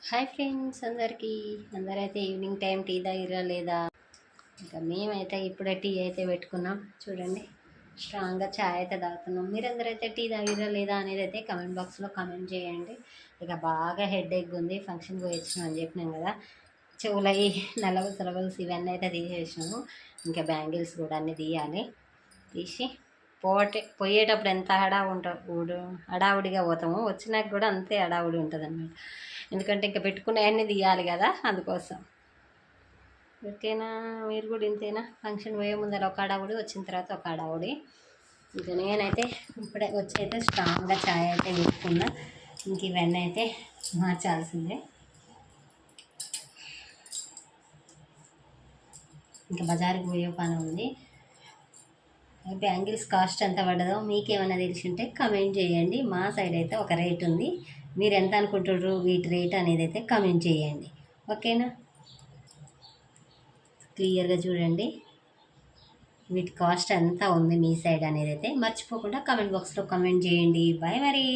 Hi friends అందరైతే evening time tea తాగిరా లేదా? ఇంకా మేమైతే ఇప్పుడే టీ అయితే పెట్టుకున్నాం. చూడండి, స్ట్రాంగ్గా ఛాయ్ అయితే తాగుతున్నాం. మీరందరైతే టీ తాగిరా లేదా అనేది అయితే కమెంట్ బాక్స్లో కమెంట్ చేయండి. ఇక బాగా హెడేక్ ఉంది, ఫంక్షన్ పోయి వచ్చినాం అని చెప్పినాం కదా. చెవులవి నల్లబుసలబుల్స్ ఇవన్నీ అయితే తీసేసినాము. ఇంకా బ్యాంగిల్స్ కూడా అన్నీ తీయాలి. తీసి పోయేటప్పుడు ఎంత హడావుడిగా పోతాము, వచ్చినాక కూడా అంతే హడావుడి ఉంటుంది అన్నమాట. ఎందుకంటే ఇంకా పెట్టుకునేవన్నీ తీయాలి కదా, అందుకోసం. ఓకేనా? మీరు కూడా ఇంతేనా? ఫంక్షన్ పోయే ముందర ఒక హడావుడి, వచ్చిన తర్వాత ఒక హడావుడి. ఇంకా నేనైతే ఇప్పుడే వచ్చి అయితే స్ట్రాంగ్గా ఛాయ్ అయితే పెట్టుకున్నా. ఇంక ఇవన్నీ అయితే మార్చాల్సిందే. ఇంకా బజార్కి పోయే పని ఉంది. బ్యాంగిల్స్ కాస్ట్ ఎంత పడదో మీకేమైనా తెలిసి ఉంటే కమెంట్ చేయండి. మా సైడ్ అయితే ఒక రేట్ ఉంది, మీరు ఎంత అనుకుంటున్నారు వీటి రేట్ అనేది అయితే కమెంట్ చేయండి. ఓకేనా? క్లియర్గా చూడండి వీటి కాస్ట్ ఎంత ఉంది మీ సైడ్ అనేది అయితే మర్చిపోకుండా కమెంట్ బాక్స్లో కమెంట్ చేయండి. బాయ్ మరి.